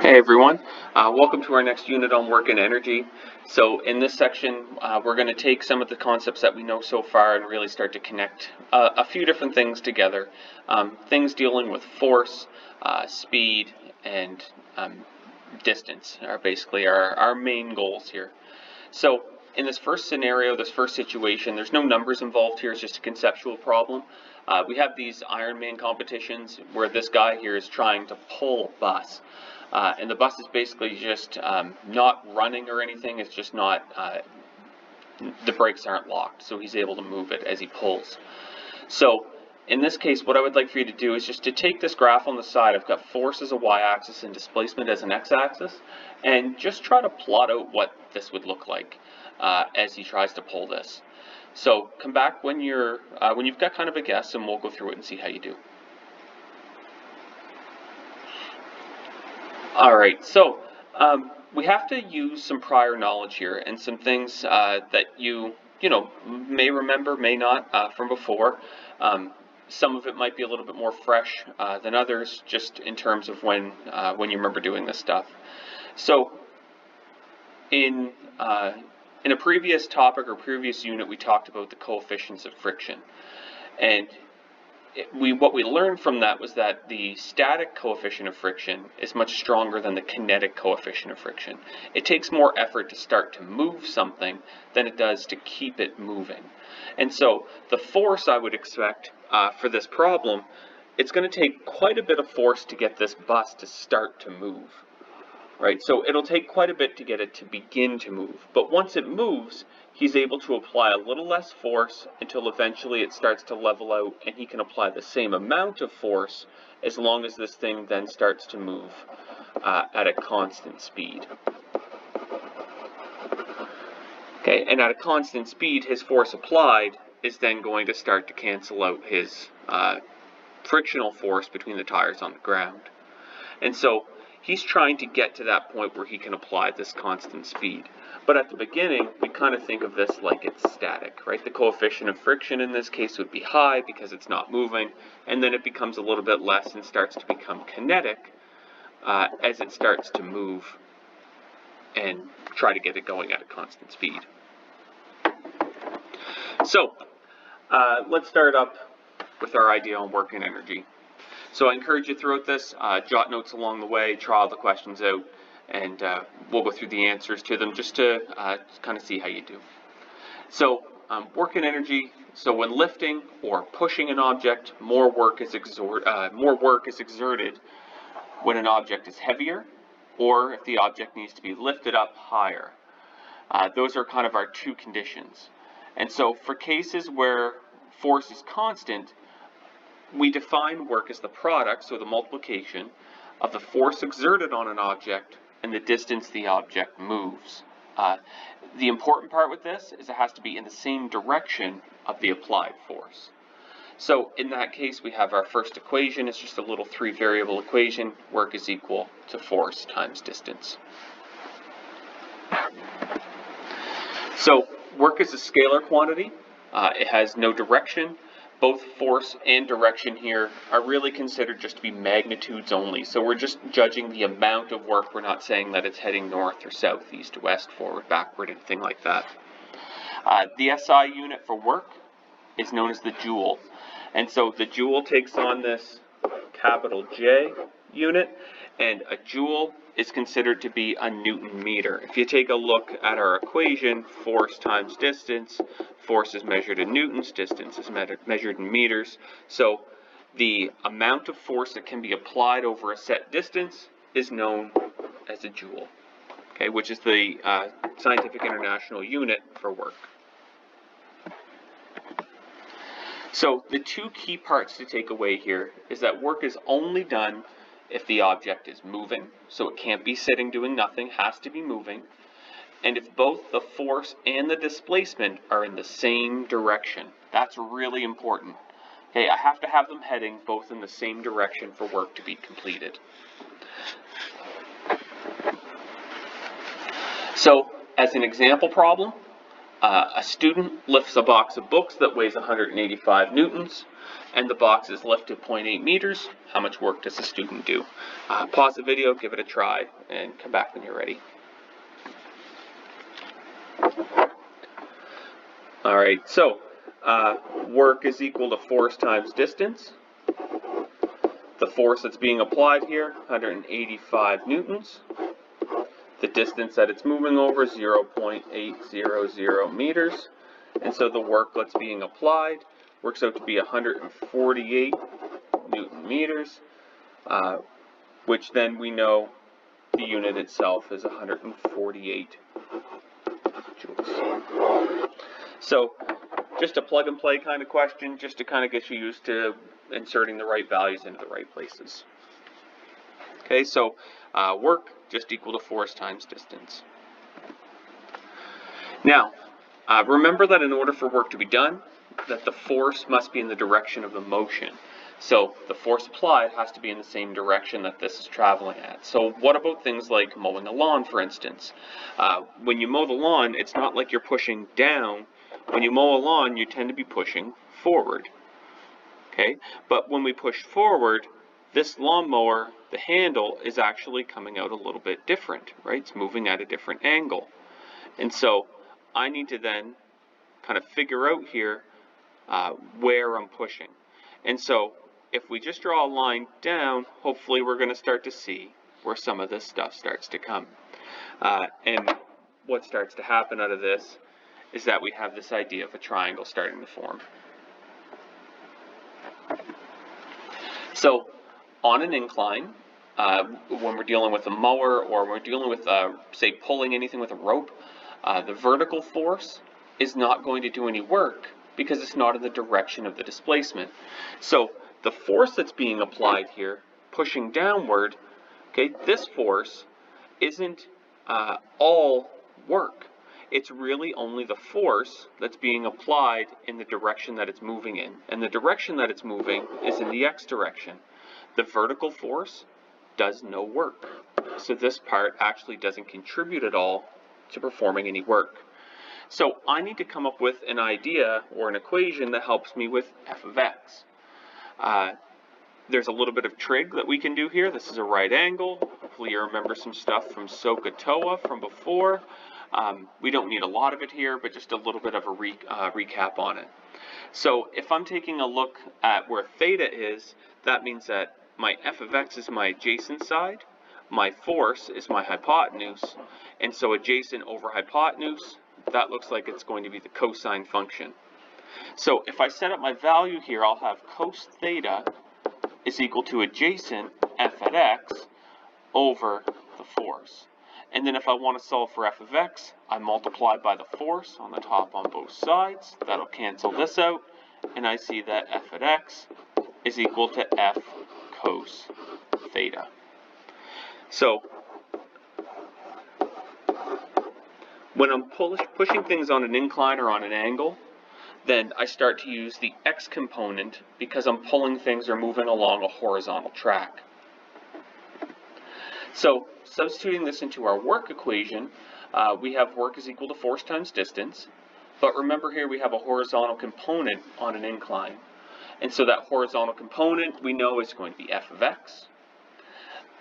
Hey everyone, welcome to our next unit on work and energy. So in this section, we're going to take some of the concepts that we know so far and really start to connect a few different things together. Things dealing with force, speed, and distance are basically our main goals here. So in this first scenario, this first situation, there's no numbers involved here, it's just a conceptual problem. We have these Ironman competitions where this guy here is trying to pull a bus. And the bus is basically just not running or anything, it's just not, the brakes aren't locked, so he's able to move it as he pulls. So in this case, what I would like for you to do is just to take this graph on the side. I've got force as a y-axis and displacement as an x-axis, and just try to plot out what this would look like as he tries to pull this. So come back when you've got kind of a guess, and we'll go through it and see how you do. All right, so we have to use some prior knowledge here and some things that you may remember, may not from before. Some of it might be a little bit more fresh than others, just in terms of when you remember doing this stuff. So in a previous topic or previous unit, we talked about the coefficients of friction, and what we learned from that was that the static coefficient of friction is much stronger than the kinetic coefficient of friction. It takes more effort to start to move something than it does to keep it moving. And so the force I would expect for this problem, it's going to take quite a bit of force to get this bus to start to move. Right, so it'll take quite a bit to get it to begin to move, but once it moves, he's able to apply a little less force until eventually it starts to level out, and he can apply the same amount of force as long as this thing then starts to move at a constant speed. Okay, and at a constant speed, his force applied is then going to start to cancel out his frictional force between the tires on the ground. And so he's trying to get to that point where he can apply this constant speed. But at the beginning, we kind of think of this like it's static, right? The coefficient of friction in this case would be high because it's not moving, and then it becomes a little bit less and starts to become kinetic as it starts to move and try to get it going at a constant speed. So let's start up with our idea on work and energy. So I encourage you throughout this, jot notes along the way, try all the questions out, and we'll go through the answers to them just to kind of see how you do. So work and energy, so when lifting or pushing an object, more work is exerted when an object is heavier or if the object needs to be lifted up higher. Those are kind of our two conditions. And so for cases where force is constant, we define work as the product, so the multiplication, of the force exerted on an object and the distance the object moves. The important part with this is it has to be in the same direction of the applied force. So in that case, we have our first equation. It's just a little 3-variable equation. Work is equal to force times distance. So work is a scalar quantity. It has no direction. Both force and direction here are really considered just to be magnitudes only. So we're just judging the amount of work. We're not saying that it's heading north or south, east or west, forward, backward, anything like that. The SI unit for work is known as the joule. And so the joule takes on this capital J unit, and a joule is considered to be a Newton meter. If you take a look at our equation, force times distance, force is measured in newtons, distance is measured in meters. So the amount of force that can be applied over a set distance is known as a joule, okay, which is the scientific international unit for work. So the two key parts to take away here is that work is only done if the object is moving, so it can't be sitting doing nothing, has to be moving, and if both the force and the displacement are in the same direction. That's really important. Okay, I have to have them heading both in the same direction for work to be completed. So, as an example problem, A student lifts a box of books that weighs 185 newtons, and the box is lifted 0.8 meters. How much work does the student do? Pause the video, give it a try, and come back when you're ready. Alright, so work is equal to force times distance. The force that's being applied here, 185 newtons. The distance that it's moving over is 0.800 meters. And so the work that's being applied works out to be 148 Newton meters, which then we know the unit itself is 148 joules. So just a plug and play kind of question, just to kind of get you used to inserting the right values into the right places. Okay, so work just equal to force times distance. Now, remember that in order for work to be done, that the force must be in the direction of the motion. So the force applied has to be in the same direction that this is traveling at. So what about things like mowing a lawn, for instance? When you mow the lawn, it's not like you're pushing down. When you mow a lawn, you tend to be pushing forward. Okay, but when we push forward, this lawnmower, the handle, is actually coming out a little bit different, right? It's moving at a different angle. And so I need to then kind of figure out here where I'm pushing. And so if we just draw a line down, hopefully we're going to start to see where some of this stuff starts to come. And what starts to happen out of this is that we have this idea of a triangle starting to form. So on an incline, when we're dealing with a mower or when we're dealing with, say, pulling anything with a rope, the vertical force is not going to do any work because it's not in the direction of the displacement. So the force that's being applied here, pushing downward, okay, this force isn't all work. It's really only the force that's being applied in the direction that it's moving in. And the direction that it's moving is in the x direction. The vertical force does no work. So this part actually doesn't contribute at all to performing any work. So I need to come up with an idea or an equation that helps me with f of x. There's a little bit of trig that we can do here. This is a right angle. Hopefully you remember some stuff from SOHCAHTOA from before. We don't need a lot of it here, but just a little bit of a recap on it. So if I'm taking a look at where theta is, that means that my f of x is my adjacent side, my force is my hypotenuse, and so adjacent over hypotenuse, that looks like it's going to be the cosine function. So if I set up my value here, I'll have cos theta is equal to adjacent f at x over the force. And then if I want to solve for f of x, I multiply by the force on the top on both sides. That'll cancel this out, and I see that f at x is equal to f cos theta. So when I'm pushing things on an incline or on an angle, then I start to use the x component because I'm pulling things or moving along a horizontal track. So substituting this into our work equation, we have work is equal to force times distance. But remember here we have a horizontal component on an incline. And so that horizontal component we know is going to be f of x.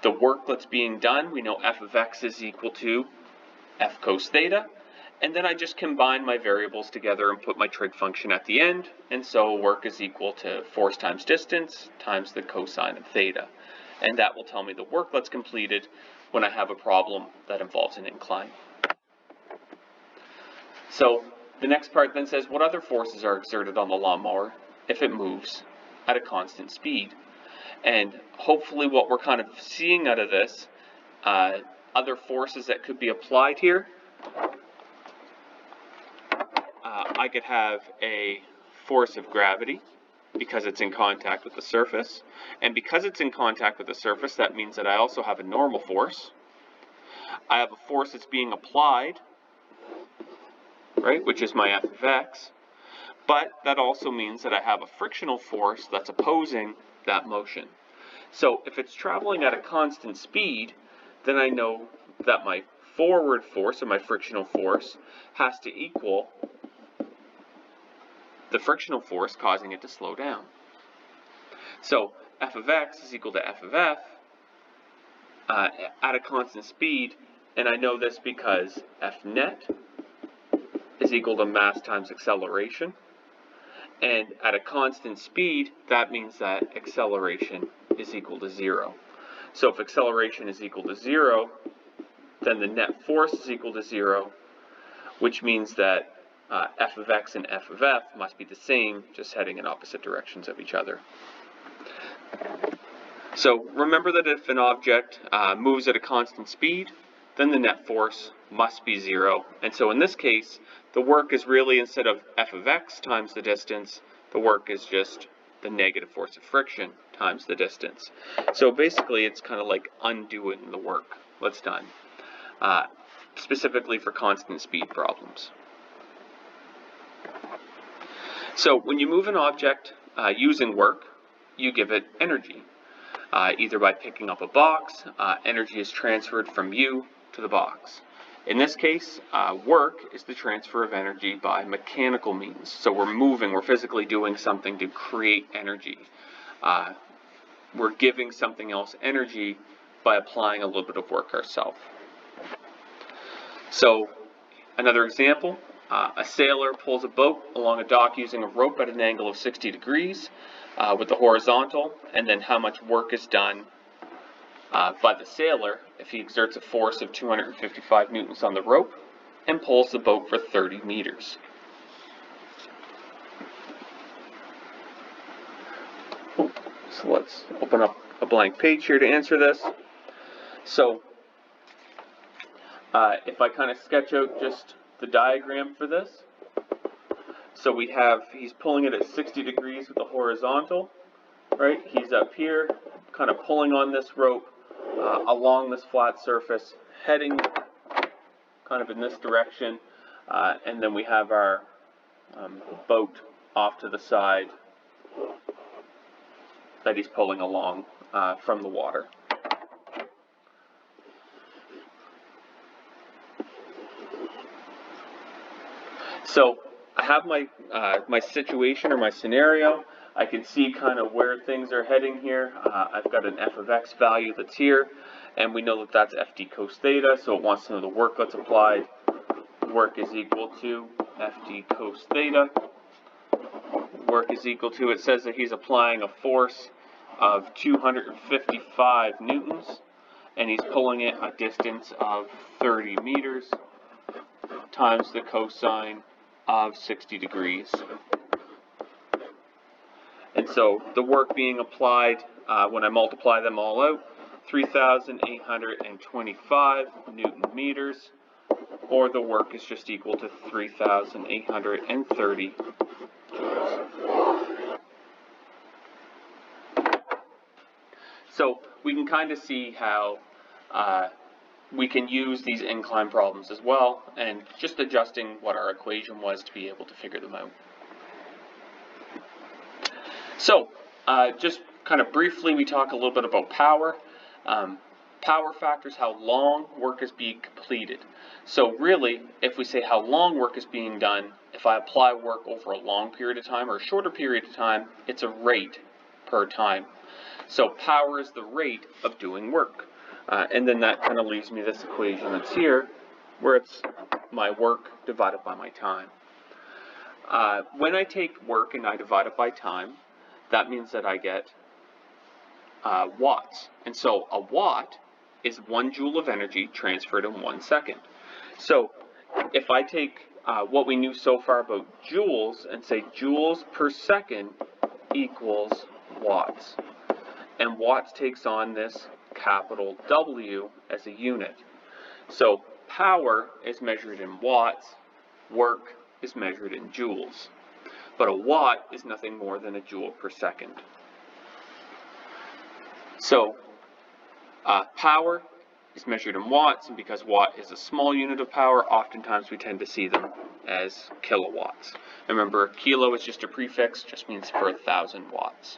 The work that's being done, we know f of x is equal to f cos theta. And then I just combine my variables together and put my trig function at the end. And so work is equal to force times distance times the cosine of theta. And that will tell me the work that's completed when I have a problem that involves an incline. So the next part then says, what other forces are exerted on the lawnmower if it moves at a constant speed? And hopefully what we're kind of seeing out of this, other forces that could be applied here, I could have a force of gravity because it's in contact with the surface. And because it's in contact with the surface, that means that I also have a normal force. I have a force that's being applied, right, which is my f of x. But that also means that I have a frictional force that's opposing that motion. So if it's traveling at a constant speed, then I know that my forward force, or my frictional force, has to equal the frictional force causing it to slow down. So f of x is equal to f of f at a constant speed, and I know this because f net is equal to mass times acceleration, and at a constant speed, that means that acceleration is equal to 0. So if acceleration is equal to 0, then the net force is equal to 0, which means that f of x and f of f must be the same, just heading in opposite directions of each other. So remember that if an object moves at a constant speed, then the net force must be 0. And so in this case, the work is really, instead of f of x times the distance, the work is just the negative force of friction times the distance. So basically, it's kind of like undoing the work that's done, specifically for constant speed problems. So when you move an object using work, you give it energy. Either by picking up a box, energy is transferred from you to the box. In this case, work is the transfer of energy by mechanical means. So we're moving, we're physically doing something to create energy. We're giving something else energy by applying a little bit of work ourselves. So another example, a sailor pulls a boat along a dock using a rope at an angle of 60 degrees with the horizontal, and then how much work is done by the sailor if he exerts a force of 255 newtons on the rope and pulls the boat for 30 meters. So let's open up a blank page here to answer this. So if I kind of sketch out just the diagram for this, so we have, he's pulling it at 60 degrees with the horizontal, right? He's up here, kind of pulling on this rope along this flat surface, heading kind of in this direction, and then we have our boat off to the side that he's pulling along from the water. So I have my situation or my scenario. I can see kind of where things are heading here. I've got an f of x value that's here, and we know that that's ft cos theta, so it wants to know the work that's applied. Work is equal to ft cos theta. Work is equal to, it says that he's applying a force of 255 newtons, and he's pulling it a distance of 30 meters times the cosine of 60 degrees. And so the work being applied, when I multiply them all out, 3,825 Newton meters, or the work is just equal to 3,830 joules. So we can kind of see how we can use these incline problems as well, and just adjusting what our equation was to be able to figure them out. So just kind of briefly, we talk a little bit about power. Power factors how long work is being completed. So really, if we say how long work is being done, if I apply work over a long period of time or a shorter period of time, it's a rate per time. So power is the rate of doing work. And then that kind of leaves me this equation that's here, where it's my work divided by my time. When I take work and I divide it by time, that means that I get watts. And so a watt is 1 joule of energy transferred in 1 second. So if I take what we knew so far about joules and say joules per second equals watts. And watts takes on this capital W as a unit. So power is measured in watts, work is measured in joules. But a watt is nothing more than a joule per second. So power is measured in watts, and because watt is a small unit of power, oftentimes we tend to see them as kilowatts. Remember, kilo is just a prefix, just means for 1,000 watts.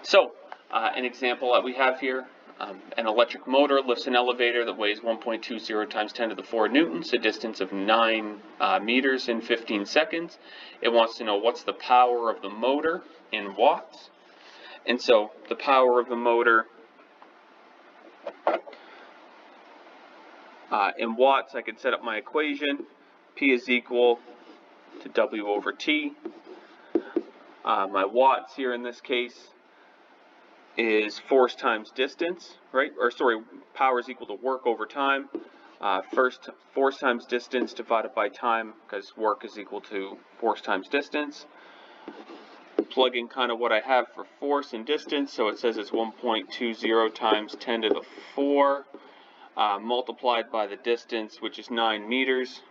So an example that we have here, An electric motor lifts an elevator that weighs 1.20 times 10 to the 4 newtons, a distance of 9 meters in 15 seconds. It wants to know what's the power of the motor in watts. And so the power of the motor in watts, I could set up my equation. P is equal to W over T. My watts here in this case is force times distance, right? Or sorry, power is equal to work over time. First, force times distance divided by time, because work is equal to force times distance. Plug in kind of what I have for force and distance, so it says it's 1.20 times 10 to the 4, multiplied by the distance, which is 9 meters.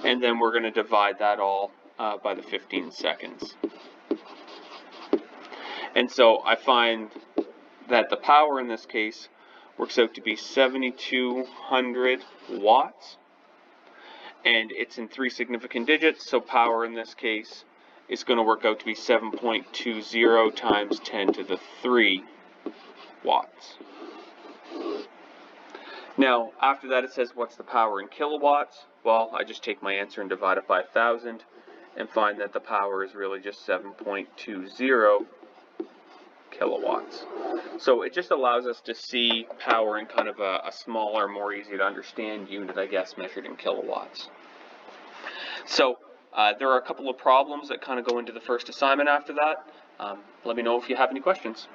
And then we're going to divide that all by the 15 seconds. And so I find that the power in this case works out to be 7,200 watts. And it's in 3 significant digits, so power in this case is going to work out to be 7.20 times 10 to the 3 watts. Now, after that it says what's the power in kilowatts? Well, I just take my answer and divide it by 1,000 and find that the power is really just 7.20 kilowatts. So it just allows us to see power in kind of a smaller, more easy to understand unit, I guess, measured in kilowatts. So there are a couple of problems that kind of go into the first assignment after that. Let me know if you have any questions.